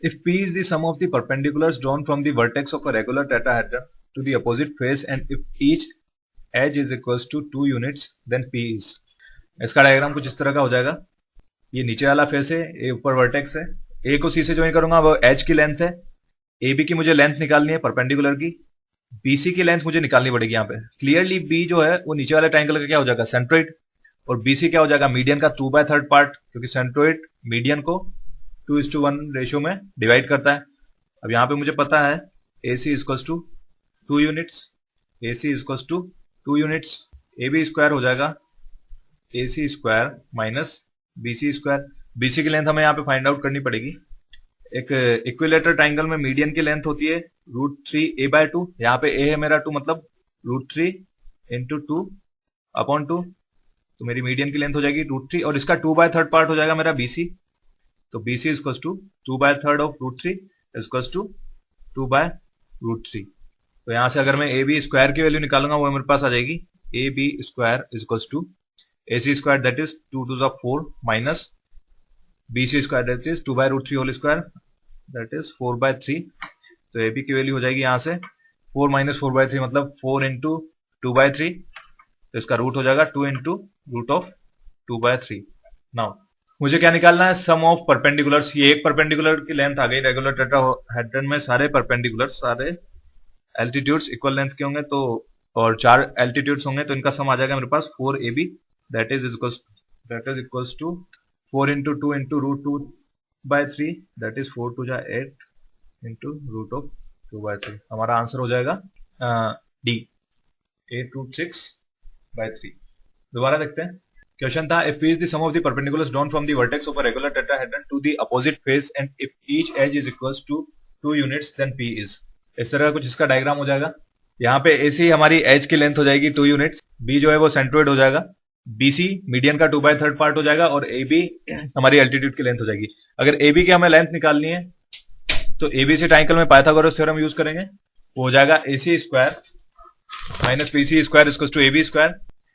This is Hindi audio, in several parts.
If P is the sum of the perpendiculars drawn from the vertex of a regular tetrahedron to the opposite face and if each edge is equals to 2 units then P is। इसका डायग्राम कुछ इस तरह का हो जाएगा। ये नीचे वाला फेस है, ये ऊपर वर्टेक्स है, ए को सी से ज्वाइन करूंगा, वो एच की लेंथ है, ए बी की मुझे लेंथ निकालनी है परपेंडिकुलर की, बीसी की लेंथ मुझे निकालनी पड़ेगी। यहाँ पे क्लियरली बी जो है वो नीचे वाले ट्रायंगल का क्या हो जाएगा, सेंट्रोइड, और बीसी क्या हो जाएगा, मीडियन का 2/3 पार्ट, क्योंकि सेंट्रोइड मीडियन को 2:1 रेशियो में डिवाइड करता है। अब यहाँ पे मुझे पता है A C equals to 2 units, A C equals to 2 units, A B square हो जाएगा A C square minus B C square. BC की लेंथ हमें यहाँ पे फाइंड आउट करनी पड़ेगी। एक इक्विलेटरल ट्राइंगल में मीडियन की लेंथ होती है √3a/2, यहाँ पे a है मेरा 2, मतलब √3 × 2/2, तो मेरी मीडियन की लेंथ हो जाएगी √3 और इसका 2/3 पार्ट हो जाएगा मेरा BC, तो BC equals to 2/3 of √3 equals to 2/√3। तो यहाँ से अगर मैं AB स्क्वायर की वैल्यू निकालूंगा वो मेरे पास आ जाएगी AB square equals to AC square that is 2 2 4 minus BC square that is 2/√3 whole square that is 4/3। तो AB की वैल्यू हो जाएगी यहाँ से 4 - 4/3 मतलब 4 × 2/3, तो इसका रूट हो जाएगा 2 × √2/3। नाउ मुझे क्या निकालना है, सम ऑफ परपेंडिकुलर्स। ये एक परपेंडिकुलर की लेंथ आ गई, रेगुलर टेट्राहेड्रन में सारे परपेंडिकुलर्स, सारे एल्टीट्यूड्स इक्वल लेंथ के होंगे, तो और 4 एल्टीट्यूड्स होंगे, तो इनका सम आ जाएगा मेरे पास 4AB that is equals to 4 × 2 × √2/3 that is 4 × 8 × √2/3। हमारा आंसर हो जाएगा डी 8√6/3। दोबारा देखते हैं। क्वेश्चन था if P is the sum of the perpendiculars drawn from the vertex of a regular tetrahedron to the opposite face and if each edge is equals to 2 units then P is। इस तरह कुछ इसका डायग्राम हो जाएगा। यहाँ पे AC हमारी एज की लेंथ हो जाएगी 2 यूनिट्स, B जो है वो सेंट्रोइड हो जाएगा, BC मीडियन का 2/3 पार्ट हो जाएगा और AB हमारी एल्टीट्यूड की लेंथ हो जाएगी। अगर AB की हमें लेंथ निकालनी है तो ABC ट्रायंगल में पाइथागोरस थ्योरम यूज करेंगे, वो हो जाएगा AC square minus BC square equals to AB square.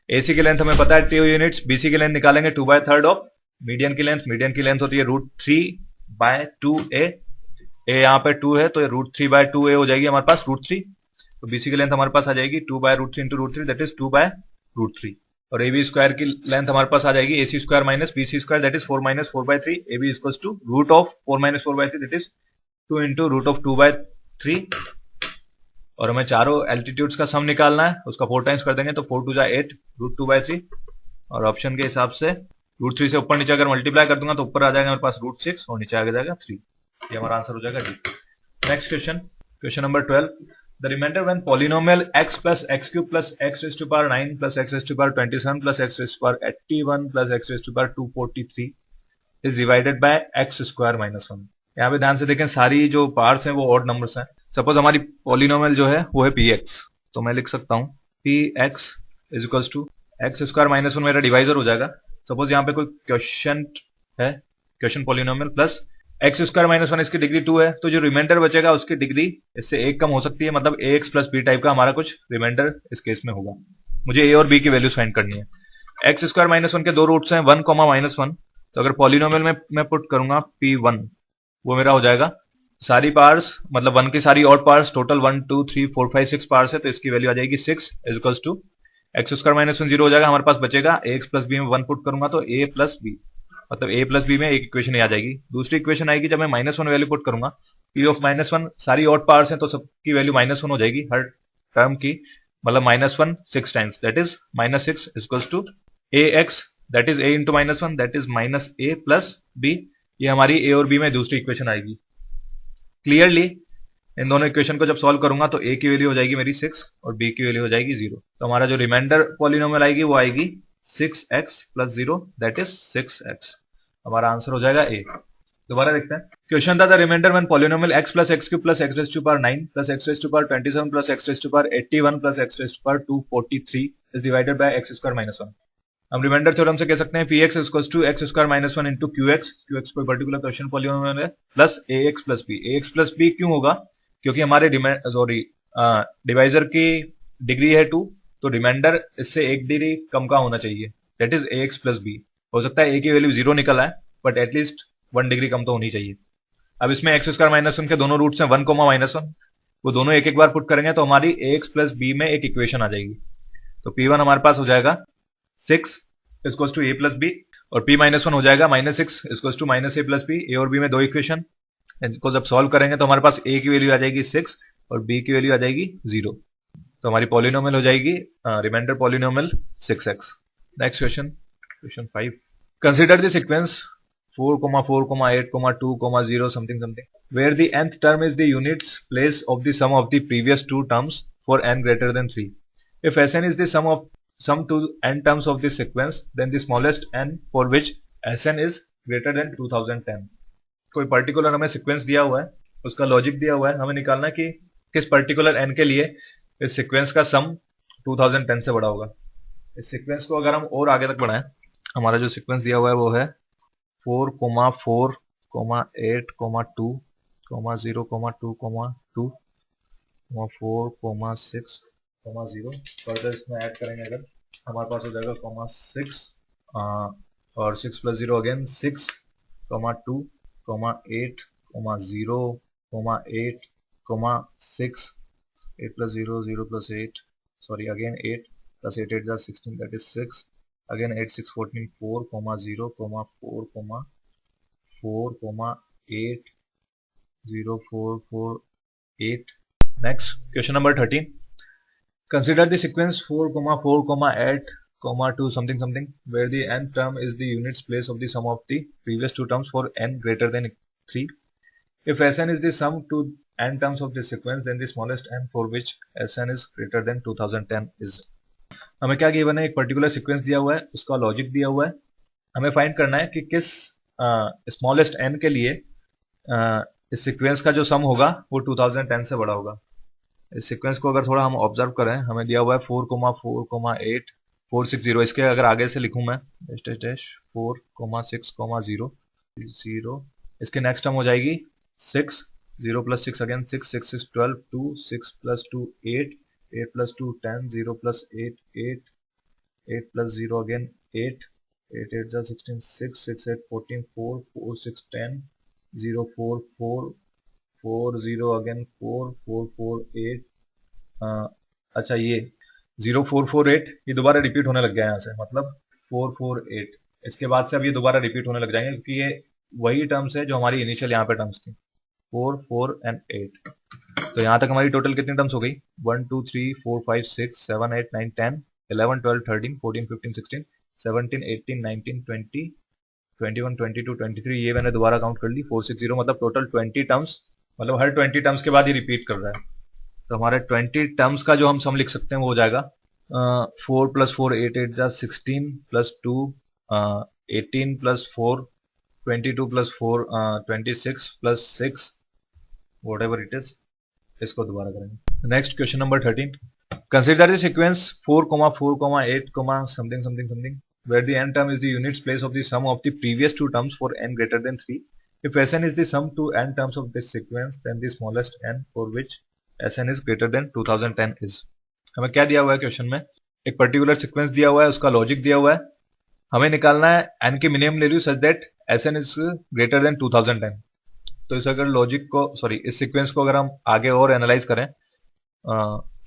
AC की लेंथ हमें पता है 2 यूनिट्स, BC की लेंथ निकालेंगे 2/3 ऑफ मीडियन की लेंथ होती है √3/2a, a यहाँ पे 2 है तो √3/2a हो जाएगी हमारे पास √3, तो BC की लेंथ हमारे पास आ जाएगी 2/√3 × √3 दैट इज 2/√3 और AB स्क्वायर की लेंथ हमारे पास आ जाएगी AC square minus BC square that is 4 - 4/3, AB equals to root of 4 - 4/3 that is 2 × √2/3 और हमें चारों एल्टीट्यूड्स का सम निकालना है, उसका 4 टाइम्स कर देंगे तो 4 2 8 √2/3 और ऑप्शन के हिसाब से √3 से ऊपर नीचे अगर मल्टीप्लाई कर दूंगा तो ऊपर आ जाएगा मेरे पास √6 और नीचे आ जाएगा 3। ये हमारा आंसर हो जाएगा D. Next question number 12। The remainder when polynomial x + x³ + x⁻⁹ + x⁻27 + x⁻81 + x⁻243 is divided by x² - 1। यहाँ पे ध्यान से देखें, सारी जो पार्ट्स हैं वो ऑड नंबर्स हैं। सपोज हमारी पॉलिनोमियल जो है वो है px, तो मैं लिख सकता हूँ px is equals to x² - 1 मेरा डिवाइजर हो जाएगा। सपोज यहाँ पे कोई क्वेश्चन है, क्वेश्चन पॉलिनोमियल प्लस x² - 1 इसकी डिग्री 2 है, तो जो रिमाइंडर बचेगा उसकी डिग्री इससे 1 कम हो सकती है, मतलब ax + b टाइप का हमारा कुछ रिमाइंडर इस केस में होगा। मुझे a और b की वैल्यू फाइंड करनी है। x² - 1 के दो रूट्स हैं 1, -1, तो अगर पॉलिनोमियल में मैं पुट करूंगा p1 वो मेरा हो जाएगा सारी पार्ट्स, मतलब 1 की सारी ऑड पार्ट्स, टोटल 1 2 3 4 5 6 पार्ट्स है, तो इसकी वैल्यू आ जाएगी 6 इज इक्वल्स टू x² - 1 0 हो जाएगा। हमारे पास बचेगा ax + b में 1 पुट करूंगा तो a + b, मतलब a + b में एक इक्वेशन आ जाएगी। दूसरी इक्वेशन आएगी जब मैं -1 वैल्यू पुट करूंगा, p ऑफ -1 सारी ऑड पार्ट्स हैं तो सबकी वैल्यू -1 हो जाएगी हर टर्म की, मतलब -1 6 times that is -6 is equals to ax that is a × -1 that is -a + b। ये हमारी a और b में दूसरी इक्वेशन आएगी। क्लियरली इन दोनों इक्वेशन को जब सॉल्व करूंगा तो a की वैल्यू हो जाएगी मेरी 6 और b की वैल्यू हो जाएगी 0, तो हमारा जो रिमाइंडर पॉलिनोमियल आएगी वो आएगी 6x + 0 दैट इज 6x। हमारा आंसर हो जाएगा a। दोबारा देखते हैं। क्वेश्चन था the remainder when polynomial x + x³ + x⁻9 + x⁻27 + x⁻81 + x⁻243 is divided by x² - 1। हम रिमाइंडर थ्योरम से कह सकते हैं px = x² - 1 × qx कोई पर्टिकुलर क्वेश्चन पॉलिनोमियल है, plus ax + b। ax + b क्यों होगा, क्योंकि हमारे डिवाइजर की डिग्री है 2, तो रिमाइंडर इससे 1 डिग्री कम का होना चाहिए, दैट इज ax + b। हो सकता है a की वैल्यू 0 निकल आए बट एटलीस्ट 1 डिग्री कम तो होनी चाहिए। अब इसमें एक्स स्क्वायर माइनस वन के दोनों रूट्स हैं 1 कोमा माइनस वन, वो दोनों एक एक बार पुट करेंगे तो हमारी एक्स प्लस बी में एक इक्वेशन आ जाएगी। तो P1 हमारे पास हो जाएगा 6 equal to A plus B, और P माइनस वन हो जाएगा minus 6 equal to minus A plus B. A और बी में दो इक्वेशन, इनको जब सॉल्व करेंगे तो हमारे पास ए की वैल्यू आ जाएगी 6 और बी की वैल्यू आ जाएगी 0। तो हमारी पॉलिनोमियल हो जाएगी remainder polynomial 6x। Next question, question 5। Consider the sequence 4, 4, 8, 2, 0 something something where the nth term is the units place of the sum of the previous two terms for n greater than 3. If Sn is the sum to n terms of this sequence, then the smallest n for which Sn is greater than 2010. कोई पर्टिकुलर हमें सीक्वेंस दिया हुआ है, उसका लॉजिक दिया हुआ है, हमें निकालना है कि किस पर्टिकुलर n के लिए इस सीक्वेंस का सम 2010 से बड़ा होगा। इस सीक्वेंस को अगर हम और आगे तक बढ़ाएं, हमारा जो सीक्वेंस दिया हुआ है वो है 4, 4, 8, 2, 0, 2, 2, 4, 6, 0। फर्दर इसमें ऐड करेंगे अगर, हमारे पास हो जाएगा 6 और 6 plus 0 again 6, 2, 8, 0, 8, 6, 8 plus 0, 0 plus 8, sorry again 8 plus 8, 8 is 16, that is 6, again 8, 6, 14, 4, 0, 4, 4, 8, 0, 4, 4, 8. Next, question number 13. Consider the sequence 4, 4, 8, 2 something something where the nth term is the units place of the sum of the previous two terms for n greater than 3. If Sn is the sum to n terms of this sequence, then the smallest n for which Sn is greater than 2010 is. हमें क्या गिवन है, एक पर्टिकुलर सीक्वेंस दिया हुआ है, उसका लॉजिक दिया हुआ है, हमें फाइंड करना है कि किस स्मॉलेस्ट n के लिए इस सीक्वेंस का जो सम होगा वो 2010 से बड़ा होगा। इस सीक्वेंस को अगर थोड़ा हम ऑब्जर्व करें, हमें दिया हुआ है 4, 4, 8, 4, 6, 0। इसके अगर आगे से लिखूं मैं 4, 6, 0, 0। इसके नेक्स्ट टर्म हो जाएगी 6, 0 plus 6 again 6, 6, 6, 12, 2, 6 plus 2, 8, 8 plus 2, 10, 0 plus 8, 8, 8 plus 0 again 8, 8, 8 is 16, 6, 6, 8, 14, 4, 4, 6, 10, 0, 4, 4, 4, 0 again 4, 4, 4, 8। अच्छा ये 0, 4, 4, 8 ये दोबारा रिपीट होने लग गया है यहाँ से, मतलब 4, 4, 8। इसके बाद से अब ये दोबारा रिपीट होने लग जाएंगे क्योंकि ये वही टर्म्स है जो हमारी इनिशियल यहाँ पे टर्म्स थी 4, 4 एंड 8। तो यहाँ तक हमारी टोटल कितनी टर्म्स हो गई 1, 2, 3, 4, 5, 6, 7, 8, 9, 10, 11, 12, 13, 14, 15, 16, 17, 18, 19, 20, 21, 22, 23। ये मैंने दोबारा काउंट कर ली 4, 6, 0, मतलब टोटल 20 टर्म्स, मतलब हर 20 टर्म्स के बाद ये रिपीट कर रहा है। तो हमारे 20 टर्म्स का जो हम सम लिख सकते हैं वो हो जाएगा 4 plus 4, 8, 8 जा 16 plus 2, 18 plus 4, 22 plus 4, 26 plus 6, whatever it is। इसको दोबारा करेंगे। Next question number 13। Consider the sequence 4, 4, 8, something something something where the n term is the units place of the sum of the previous two terms for n greater than 3. If Sn is the sum to n terms of this sequence, then the smallest n for which Sn is greater than 2010 is. हमें क्या दिया हुआ है क्वेश्चन में, एक पर्टिकुलर सीक्वेंस दिया हुआ है, उसका लॉजिक दिया हुआ है, हमें निकालना है n की minimum value such that Sn is greater than 2010। तो इस अगर लॉजिक को सॉरी इस सीक्वेंस को अगर हम आगे और एनालाइज करें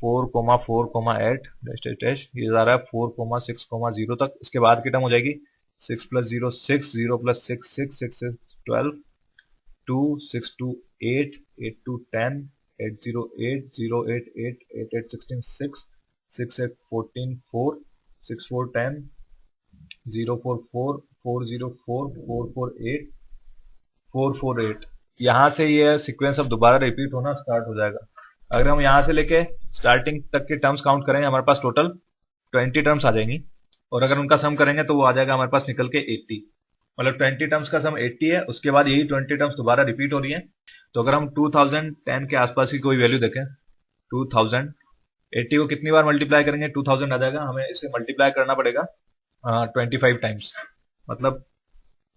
4, 4, 8 डैश ये जा रहा है 4, 6, 0 तक। इसके बाद की टर्म हो जाएगी 6 plus 0, 6, 0 plus 6, 6, 6, 6, 12, 2, 6, 2, 8, 8, 2, 10, 8, 0, 8, 0, 8, 8, 8, 8, 16, 6, 6, 8, 14, 4, 6, 4, 10, 0, 4, 4, 4, 0, 4, 4, 4, 8, 4, 4, 8। यहाँ से ये सीक्वेंस अब दोबारा रिपीट होना स्टार्ट हो जाएगा। अगर हम यहाँ से लेके स्टार्टिंग तक के टर्म्स काउंट करेंगे हमारे पास टोटल 20 टर्म्स आ जाएंगी, और अगर उनका सम करेंगे तो वो आ जाएगा हमारे पास निकल के 80। मतलब 20 टर्म्स का सम 80 है, उसके बाद यही 20 टर्म्स दोबारा रिपीट हो रही है। तो अगर हम 2010 के आसपास की कोई वैल्यू देखें 2080 को कितनी बार मल्टीप्लाई करेंगे 2000 आ जाएगा। हमें इसे मल्टीप्लाई करना पड़ेगा 25 टाइम्स, मतलब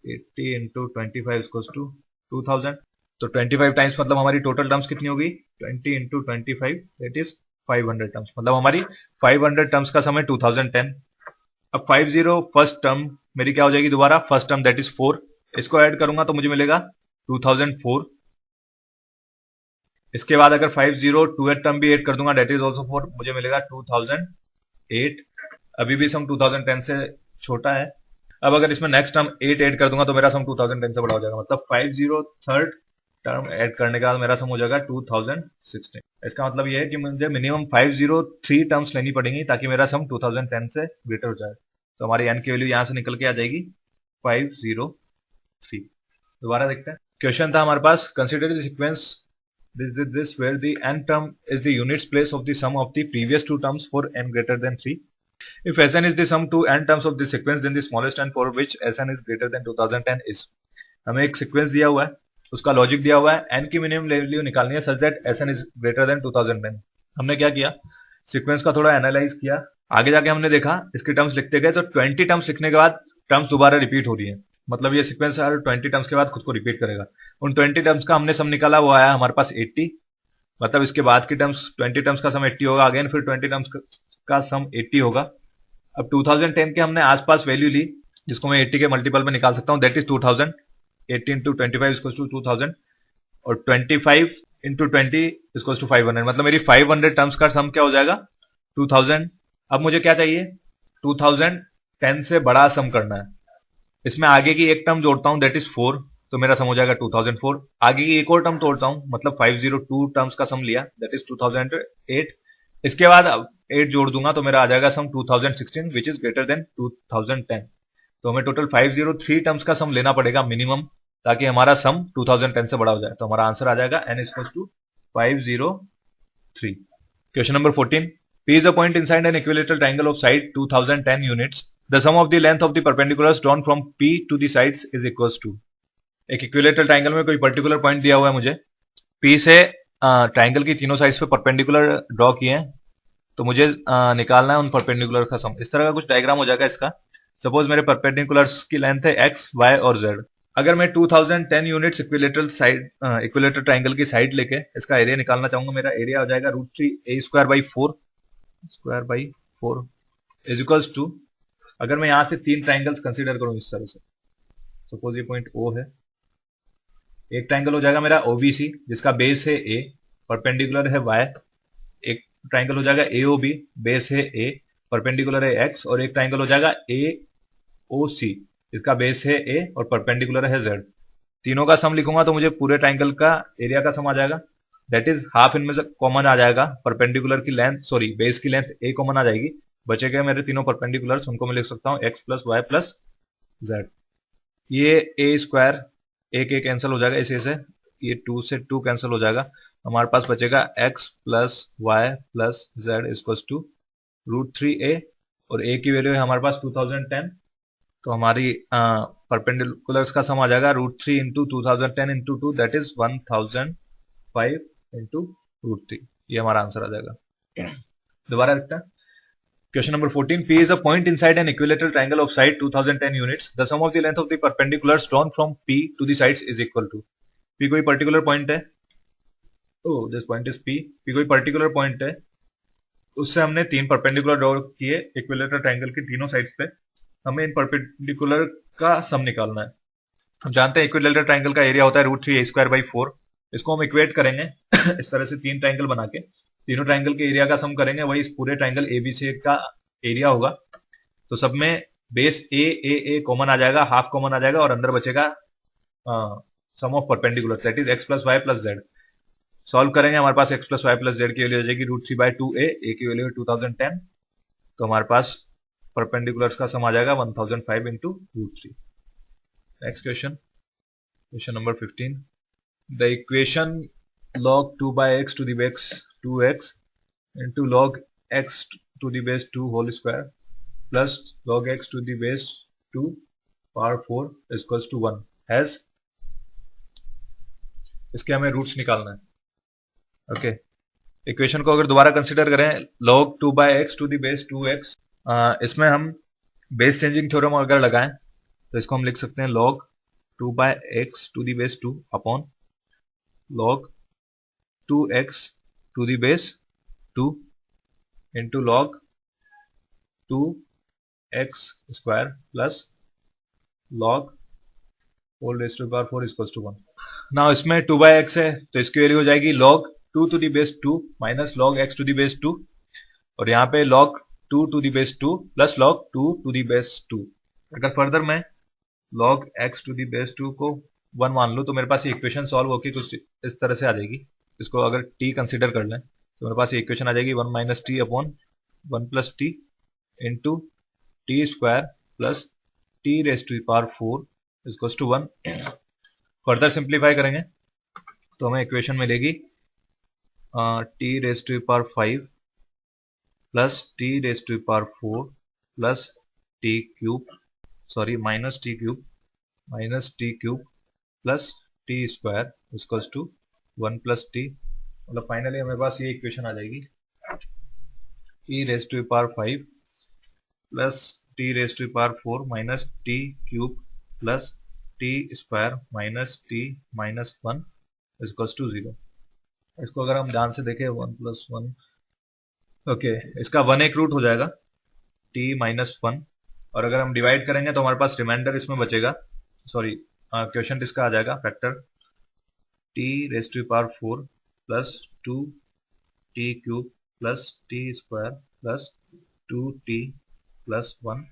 80 इंटू 25 इक्वल्स टू 2000। तो 25 टाइम्स मतलब हमारी टोटल टर्म्स कितनी होगी 20 इंटू 25 दैट इज 500 टर्म्स, मतलब हमारी 500 टर्म्स का समय 2010। अब 50 फर्स्ट टर्म मेरी क्या हो जाएगी दोबारा फर्स्ट टर्म दैट इज 4, इसको ऐड करूंगा तो मुझे मिलेगा 2004। इसके बाद अगर 5028 टर्म भी ऐड कर दूंगा डेट इज ऑल्सो 4, मुझे मिलेगा 2008। अभी भी सम 2010 से छोटा है। अब अगर इसमें नेक्स्ट टर्म 8 ऐड कर दूंगा तो मेरा सम 2010 से बड़ा हो जाएगा, मतलब 50 टर्म ऐड करने के बाद मेरा सम हो जाएगा 2016। इसका मतलब ये है कि मुझे मिनिमम 503 टर्म्स लेनी पड़ेंगी ताकि मेरा सम 2010 से ग्रेटर हो जाए। तो हमारी एन की वैल्यू यहां से निकल के आ जाएगी 503। दोबारा देखते हैं। क्वेश्चन था हमारे पास, consider the sequence this where the n term is the units place of the sum of the previous two terms for n greater than 3. If Sn is the sum to n terms of the sequence, then the smallest n for which Sn is greater than 2010 is. हमें एक सीक्वेंस दिया हुआ है, उसका लॉजिक दिया हुआ है, n की मिनिमम वैल्यू निकालनी है such that Sn is greater than 2010. हमने क्या किया, सीक्वेंस का थोड़ा एनालाइज किया, आगे जाके हमने देखा इसके टर्म्स लिखते गए तो 20 टर्म्स लिखने के बाद टर्म्स दोबारा रिपीट हो रही है, मतलब ये सीक्वेंस हर 20 टर्म्स के बाद खुद को रिपीट करेगा। उन 20 टर्म्स का हमने सम निकाला, वो आया हमारे पास 80, मतलब इसके बाद की टर्म्स 20 टर्म्स का सम 80 होगा, अगेन फिर 20 टर्म्स का सम 80 होगा। अब 2010 के हमने आसपास वैल्यू ली जिसको मैं 80 के मल्टीपल में निकाल सकता हूँ, that is 2000। 80 into 25 equals to 2000 और 25 इंटू 20 इक्वल्स टू 500, मतलब मेरी 500 टर्म्स का सम क्या हो जाएगा 2000। अब मुझे क्या चाहिए, 2010 से बड़ा सम करना है। इसमें आगे की एक टर्म जोड़ता हूं दैट इज 4, तो मेरा सम हो जाएगा 2004। आगे की एक और टर्म तोड़ता हूं, मतलब 502 टर्म्स का सम लिया दैट इज 2008। इसके बाद 8 जोड़ दूंगा तो मेरा आ जाएगा सम 2016 विच इज ग्रेटर देन 2010। तो हमें टोटल 503 टर्म्स का सम लेना पड़ेगा मिनिमम ताकि हमारा सम 2010 से बड़ा हो जाए। तो हमारा आंसर आ जाएगा n equals to 503। Question number 14, P is a point inside an equilateral triangle of side 2010 units. The sum of the length of the perpendiculars drawn from P to the sides is equals to. एक इक्विलेटरल ट्राइंगल में कोई पर्टिकुलर पॉइंट दिया हुआ है मुझे, P से ट्राइंगल की तीनों साइड्स पे परपेंडिकुलर ड्रॉ किए हैं, तो मुझे निकालना है उन परपेंडिकुलर का सम। इस तरह का कुछ डायग्राम हो जाएगा इसका। सपोज मेरे परपेंडिकुलर्स की लेंथ है x, y और z। अगर मैं 2010 यूनिट्स इक्विलेटरल ट्राइंगल की साइड लेके इसका एरिया निकालना चाहूंगा, मेरा एरिया हो जाएगा √3a² इज इक्वल्स टू, अगर मैं यहां से 3 ट्राइंगल्स कंसीडर करूं इस तरह से, सपोज ये पॉइंट O है, एक ट्राइंगल हो जाएगा मेरा OBC जिसका बेस है A, परपेंडिकुलर है Y। एक ट्राइंगल हो जाएगा AOB, बेस है A, परपेंडिकुलर है X। और एक ट्राइंगल हो जाएगा AOC जिसका बेस है A और परपेंडिकुलर है Z। तीनों का सम लिखूंगा तो मुझे पूरे ट्राइंगल का एरिया का सम आ जाएगा, दैट इज हाफ इनमें से कॉमन आ जाएगा, परपेंडिकुलर की लेंथ सॉरी बेस की लेंथ A कॉमन आ जाएगी, बचेगा मेरे तीनों परपेंडिकुलर्स, उनको मैं लिख सकता हूँ x plus y plus z. ये a स्क्वायर एक कैंसिल हो जाएगा इस a से, ये 2 से 2 कैंसिल हो जाएगा, हमारे पास बचेगा x plus y plus z equals to √3a और a की वैल्यू है हमारे पास 2010, तो हमारी परपेंडिकुलर्स का सम आ जाएगा √3 into 2010 into 2 that is 1005 into √3। ये हमारा आंसर आ जाएगा। दोबारा रखते हैं। Question number 14. P is a point inside an equilateral triangle of side 2010 units. The sum of the length of the perpendiculars drawn from P to the sides is equal to. P कोई particular point है, oh this point is P. P कोई particular point है, उससे हमने 3 perpendicular ड्रॉ किए equilateral triangle की तीनों साइड्स पे, हमें इन perpendicular का सम निकालना है। हम जानते हैं इक्विलेटरल ट्राइंगल का एरिया होता है √3a²/4। इसको हम इक्वेट करेंगे इस तरह से 3 ट्राइंगल बना के, तीनों ट्राइंगल के एरिया का सम करेंगे, वही इस पूरे ट्राइंगल ABC का एरिया होगा। तो सब में बेस ए कॉमन आ जाएगा, हाफ कॉमन आ जाएगा और अंदर बचेगा sum of perpendicular that is x plus y plus z. Solve करेंगे, हमारे पास x plus y plus z की वैल्यू हो जाएगी √3/2a, a की वैल्यू है 2010, तो हमारे पास परपेंडिकुलर्स का सम आ जाएगा 1005 into √3। Next question number 15। The equation log 2/x to the base 2x into log x to the base 2 whole square plus log x to the base 2 power 4 is equals to 1 has, इसके हमें रूट्स निकालना है। ओके, इक्वेशन को अगर दोबारा कंसीडर करें log 2/x to the base 2x, इसमें हम बेस चेंजिंग थ्योरम अगर लगाएं तो इसको हम लिख सकते हैं log 2/x to the base 2 upon log 2x to the base 2 into log 2x square plus log whole raised to the power 4 is equals to 1। Now इसमें 2/x है तो इसकी वैल्यू हो जाएगी log 2 to the base 2 minus log x to the base 2 और यहाँ पे log 2 to the base 2 plus log 2 to the base 2। अगर फर्दर मैं log x to the base 2 को 1 मान लूँ तो मेरे पास ये इक्वेशन सॉल्व होकर कुछ इस तरह से आ जाएगी। इसको अगर t कंसिडर कर लें तो मेरे पास ये इक्वेशन आ जाएगी 1 minus t upon 1 plus t into t square plus t raise to power 4 equals to 1। Further simplify करेंगे तो हमें इक्वेशन मिलेगी t raise to power 5 plus t raise to power 4 plus t cube minus t cube plus t square equals to 1 plus t. मतलब फाइनली हमारे पास ये इक्वेशन आ जाएगी e raise to power 5 plus t raise to power 4 minus t cube plus t square minus t minus 1 equals to 0। इसको अगर हम ध्यान से देखें 1 प्लस 1 ओके इसका 1 एक रूट हो जाएगा t माइनस 1 और अगर हम डिवाइड करेंगे तो हमारे पास रिमाइंडर इसमें बचेगा क्वेश्चन इसका आ जाएगा factor t raise to power 4 plus 2 t cube plus t square plus 2t plus 1।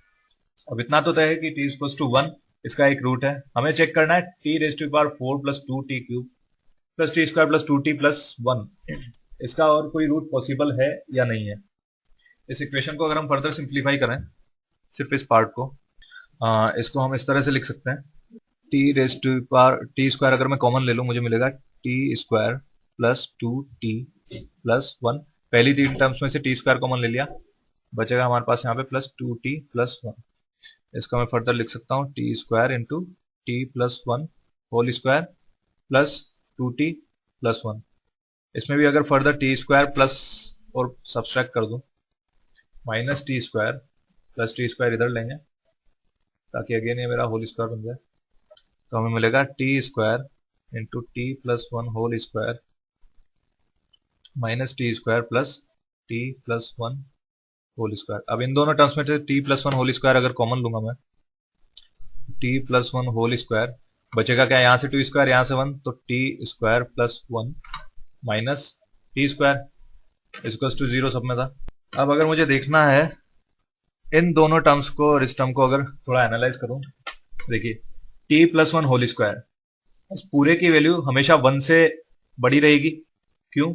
अब इतना तो तय है कि t इक्वल्स टू 1 इसका एक रूट है। हमें चेक करना है t raise to power 4 plus 2t cube plus t square plus 2t plus 1 इसका और कोई रूट पॉसिबल है या नहीं है। इस इक्वेशन को अगर हम फर्दर सिंप्लीफाई करें सिर्फ इस पार्ट को इसको हम इस तरह से लिख सकते हैं t raise to power t square अगर मैं कॉमन ले लूँ मुझे मिलेगा t square plus 2t plus 1। पहली तीन टर्म्स में से टी स्क्वायर कॉमन ले लिया बचेगा हमारे पास यहाँ पे प्लस 2t प्लस 1। इसका मैं फर्दर लिख सकता हूँ t square into t plus 1 whole square plus 2t plus 1। इसमें भी अगर फर्दर टी स्क्वायर प्लस और सब्सट्रैक्ट कर दूं minus t square plus t square इधर लेंगे ताकि अगेन ये मेरा होल स्क्वायर बन जाए तो हमें मिलेगा t square into t plus 1 whole square minus t square plus t plus 1 whole square. अब इन दोनों टर्म्स में से टी प्लस 1 होल स्क्वायर अगर कॉमन लूंगा मैं टी प्लस 1 होल स्क्वायर बचेगा क्या यहाँ से 2 स्क्वायर यहाँ से 1 तो t square plus 1 minus t square equals to 0 सब में था। अब अगर मुझे देखना है इन दोनों टर्म्स को और इस टर्म को अगर थोड़ा एनालाइज करूं देखिए टी प्लस 1 होल स्क्वायर पूरे की वैल्यू हमेशा 1 से बड़ी रहेगी। क्यों?